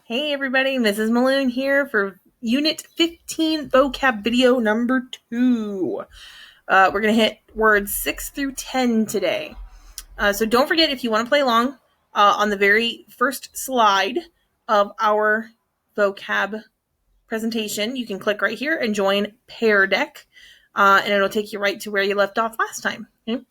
Hey everybody, Mrs. Malone here for Unit 15 Vocab video number 2. We're going to hit words 6 through 10 today. So don't forget, if you want to play along, on the very first slide of our vocab presentation, you can click right here and join Pair Deck, and it'll take you right to where you left off last time. Okay?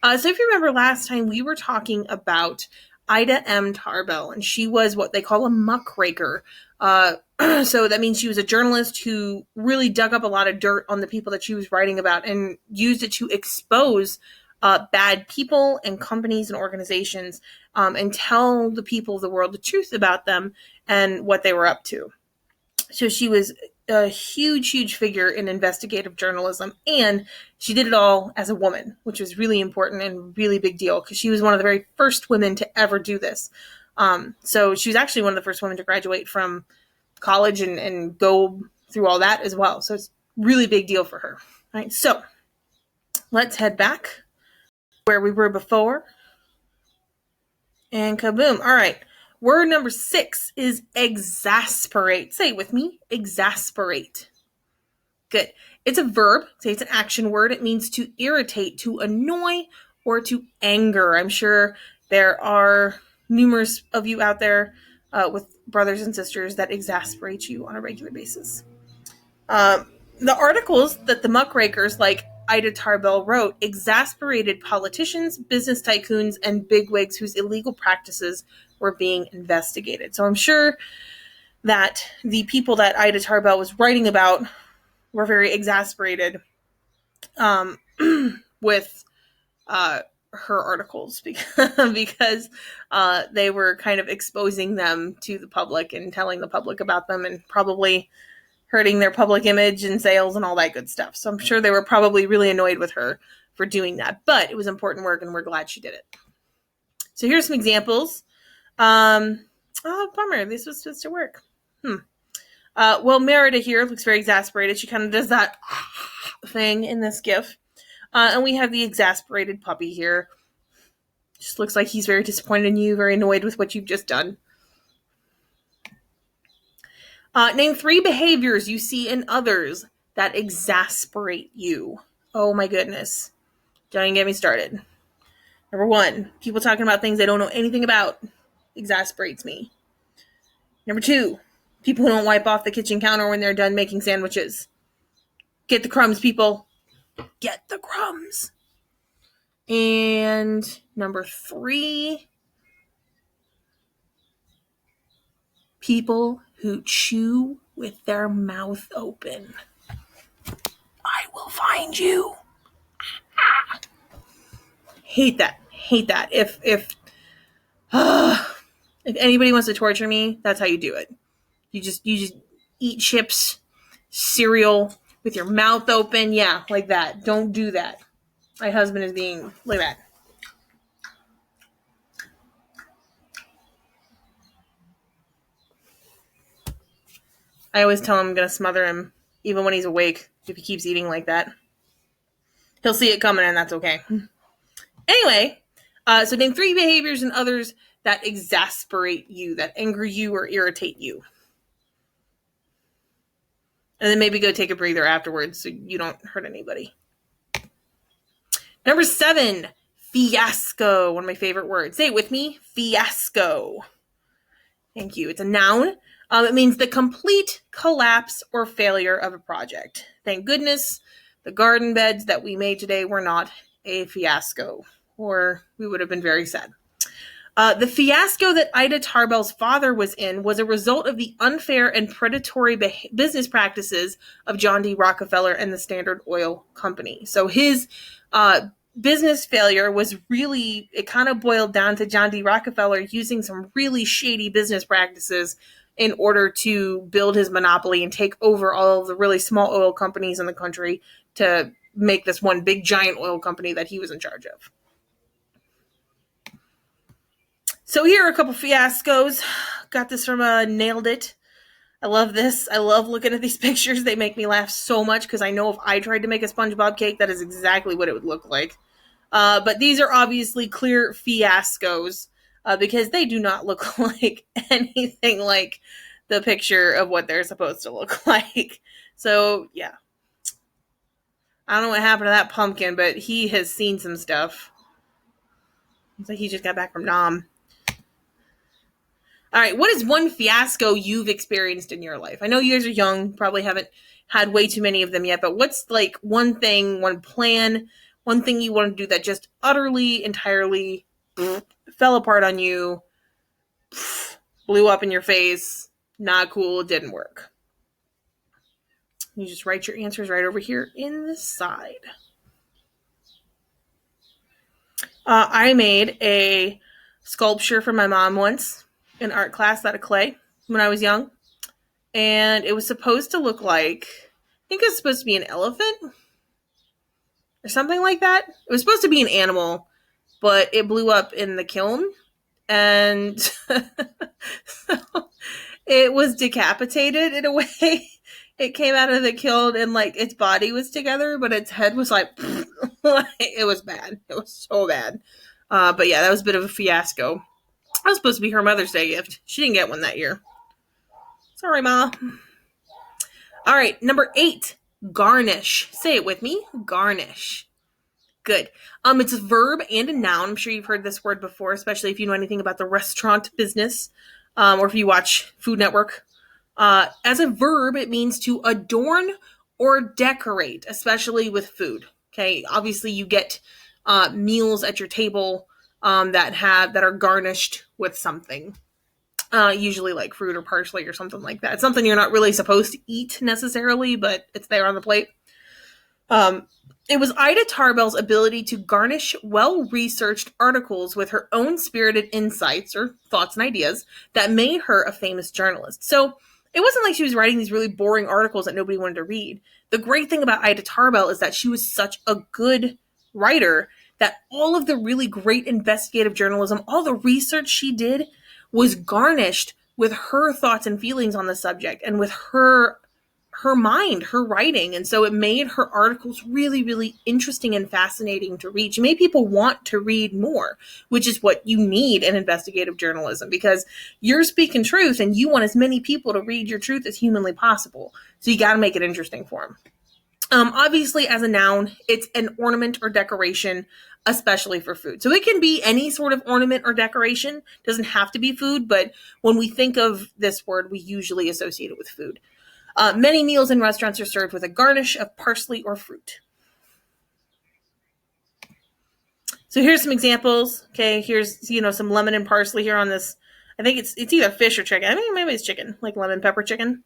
So if you remember last time, we were talking about Ida M. Tarbell, and she was what they call a muckraker. So that means she was a journalist who really dug up a lot of dirt on the people that she was writing about and used it to expose bad people and companies and organizations, and tell the people of the world the truth about them and what they were up to. So she was a huge figure in investigative journalism, and she did it all as a woman, which was really important and really big deal because she was one of the very first women to ever do this. So she was actually one of the first women to graduate from college and go through all that as well. So it's really big deal for her. All right, so let's head back where we were before. And kaboom. All right. Word number 6 is exasperate. Say it with me. Exasperate. Good. It's a verb. Say it's an action word. It means to irritate, to annoy, or to anger. I'm sure there are numerous of you out there with brothers and sisters that exasperate you on a regular basis. The articles that the muckrakers like Ida Tarbell wrote exasperated politicians, business tycoons, and bigwigs whose illegal practices were being investigated. So I'm sure that the people that Ida Tarbell was writing about were very exasperated with her articles because they were kind of exposing them to the public and telling the public about them and probably hurting their public image and sales and all that good stuff. So I'm sure they were probably really annoyed with her for doing that, but it was important work and we're glad she did it. So here's some examples. Oh, bummer. This was supposed to work. Well, Merida here looks very exasperated. She kind of does that thing in this GIF. And we have the exasperated puppy here. Just looks like he's very disappointed in you, very annoyed with what you've just done. Name 3 behaviors you see in others that exasperate you. Oh my goodness. Don't even get me started. Number 1, people talking about things they don't know anything about exasperates me. Number 2, people who don't wipe off the kitchen counter when they're done making sandwiches. Get the crumbs, people. Get the crumbs. And number 3, people who chew with their mouth open. I will find you. Hate that. If anybody wants to torture me, that's how you do it. You just eat chips, cereal with your mouth open. Yeah, like that. Don't do that. My husband is being like that. I always tell him I'm going to smother him, even when he's awake, if he keeps eating like that. He'll see it coming, and that's okay. Anyway, so name 3 behaviors in others that exasperate you, that anger you or irritate you. And then maybe go take a breather afterwards so you don't hurt anybody. Number 7, fiasco. One of my favorite words. Say it with me. Fiasco. Thank you. It's a noun. It means the complete collapse or failure of a project. Thank goodness the garden beds that we made today were not a fiasco, or we would have been very sad. The fiasco that Ida Tarbell's father was in was a result of the unfair and predatory business practices of John D. Rockefeller and the Standard Oil Company. So his business failure was really, it kind of boiled down to John D. Rockefeller using some really shady business practices in order to build his monopoly and take over all of the really small oil companies in the country to make this one big giant oil company that he was in charge of. So here are a couple fiascos. Got this from Nailed It. I love this. I love looking at these pictures. They make me laugh so much because I know if I tried to make a SpongeBob cake, that is exactly what it would look like. But these are obviously clear fiascos. because they do not look like anything like the picture of what they're supposed to look like. So, yeah. I don't know what happened to that pumpkin, but he has seen some stuff. It's like he just got back from Nam. All right, what is one fiasco you've experienced in your life? I know you guys are young, probably haven't had way too many of them yet, but what's like one thing, one plan, one thing you want to do that just utterly, entirely fell apart on you, blew up in your face, not cool, didn't work? You just write your answers right over here in the side. I made a sculpture for my mom once in art class out of clay when I was young. And it was supposed to look like, I think it was supposed to be an elephant or something like that. It was supposed to be an animal, but it blew up in the kiln. And so it was decapitated in a way. It came out of the kiln and like its body was together, but its head was like, it was bad. It was so bad. But yeah, that was a bit of a fiasco. I was supposed to be her Mother's Day gift. She didn't get one that year. Sorry, Ma. All right, number 8, garnish. Say it with me, garnish. Good. It's a verb and a noun. I'm sure you've heard this word before, especially if you know anything about the restaurant business, or if you watch Food Network. As a verb, it means to adorn or decorate, especially with food. Okay, obviously you get meals at your table that are garnished with something. Usually like fruit or parsley or something like that. It's something you're not really supposed to eat necessarily, but it's there on the plate. It was Ida Tarbell's ability to garnish well-researched articles with her own spirited insights or thoughts and ideas that made her a famous journalist. So it wasn't like she was writing these really boring articles that nobody wanted to read. The great thing about Ida Tarbell is that she was such a good writer that all of the really great investigative journalism, all the research she did was garnished with her thoughts and feelings on the subject and with her mind, her writing. And so it made her articles really, really interesting and fascinating to read. She made people want to read more, which is what you need in investigative journalism, because you're speaking truth and you want as many people to read your truth as humanly possible. So you got to make it interesting for them. Obviously, as a noun, it's an ornament or decoration, especially for food. So it can be any sort of ornament or decoration. It doesn't have to be food, but when we think of this word, we usually associate it with food. Many meals in restaurants are served with a garnish of parsley or fruit. So here's some examples. Okay, here's some lemon and parsley here on this. I think it's either fish or chicken. I think maybe it's chicken, like lemon pepper chicken.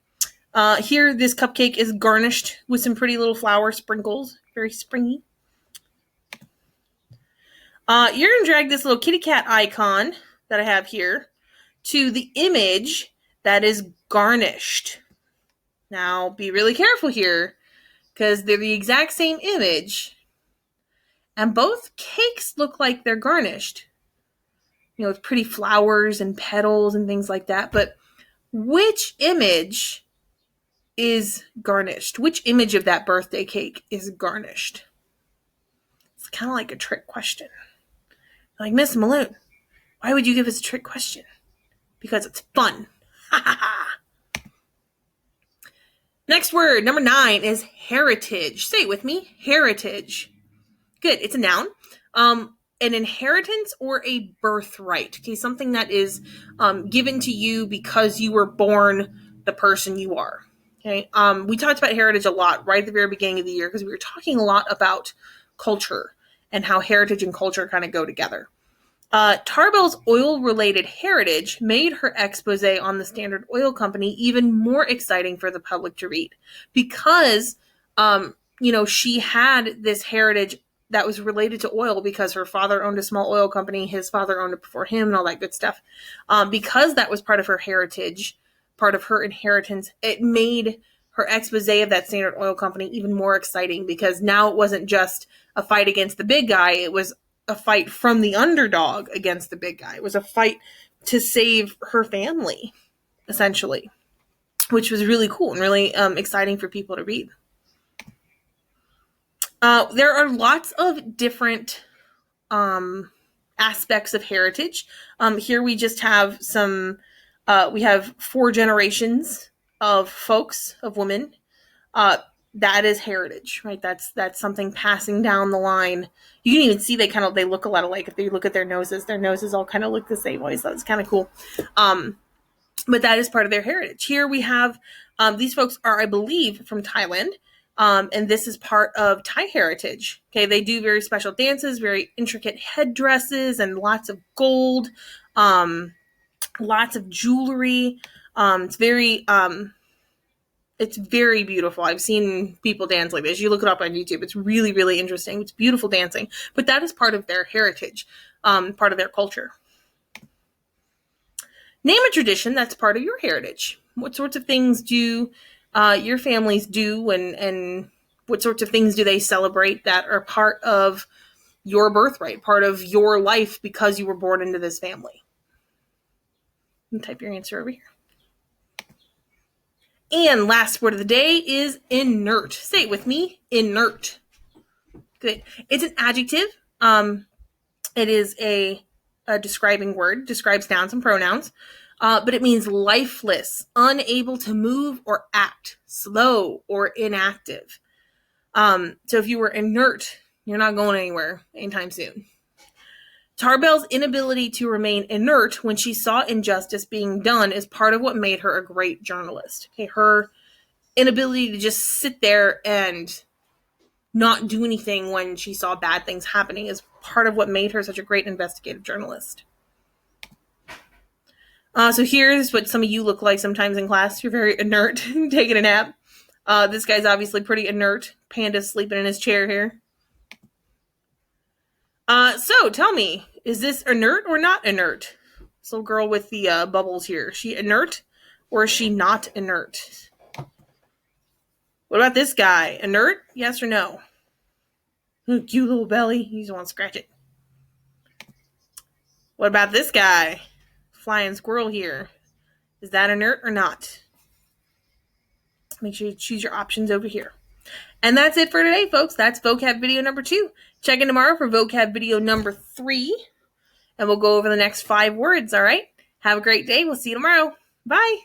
Here, this cupcake is garnished with some pretty little flower sprinkles. Very springy. You're going to drag this little kitty cat icon that I have here to the image that is garnished. Now, be really careful here, because they're the exact same image, and both cakes look like they're garnished. With pretty flowers and petals and things like that, but which image is garnished? Which image of that birthday cake is garnished? It's kind of like a trick question. Like, Miss Malone, why would you give us a trick question? Because it's fun. Ha ha ha. Next word, number 9, is heritage. Say it with me, heritage. Good, it's a noun. An inheritance or a birthright. Okay, something that is given to you because you were born the person you are. Okay, we talked about heritage a lot right at the very beginning of the year because we were talking a lot about culture and how heritage and culture kind of go together. Tarbell's oil-related heritage made her expose on the Standard Oil Company even more exciting for the public to read because, she had this heritage that was related to oil because her father owned a small oil company, his father owned it before him, and all that good stuff. Because that was part of her heritage, part of her inheritance, it made her expose of that Standard Oil Company even more exciting because now it wasn't just a fight against the big guy, it was a fight from the underdog against the big guy. It was a fight to save her family, essentially, which was really cool and really exciting for people to read. There are lots of different aspects of heritage. Here we just have some, we have 4 generations of folks, of women. That is heritage, right? That's something passing down the line. You can even see they look a lot alike. If you look at their noses all kind of look the same way. So that's kind of cool. But that is part of their heritage. Here we have, these folks are, I believe, from Thailand. And this is part of Thai heritage. Okay, they do very special dances, very intricate headdresses, and lots of gold, lots of jewelry. It's very beautiful. I've seen people dance like this. You look it up on YouTube. It's really, really interesting. It's beautiful dancing. But that is part of their heritage, part of their culture. Name a tradition that's part of your heritage. What sorts of things do your families do, and what sorts of things do they celebrate that are part of your birthright, part of your life because you were born into this family? You can type your answer over here. And last word of the day is inert. Say it with me, inert. Good. It's an adjective. It is a describing word, describes nouns and pronouns. But it means lifeless, unable to move or act, slow or inactive. So if you were inert, you're not going anywhere anytime soon. Tarbell's inability to remain inert when she saw injustice being done is part of what made her a great journalist. Okay, her inability to just sit there and not do anything when she saw bad things happening is part of what made her such a great investigative journalist. So here's what some of you look like sometimes in class. You're very inert, taking a nap. This guy's obviously pretty inert. Panda's sleeping in his chair here. So tell me, is this inert or not inert? This little girl with the bubbles here. Is she inert or is she not inert? What about this guy? Inert? Yes or no? Ooh, cute little belly. You just want to scratch it. What about this guy? Flying squirrel here. Is that inert or not? Make sure you choose your options over here. And that's it for today, folks. That's vocab video number 2. Check in tomorrow for vocab video number 3. And we'll go over the next 5 words, all right? Have a great day. We'll see you tomorrow. Bye.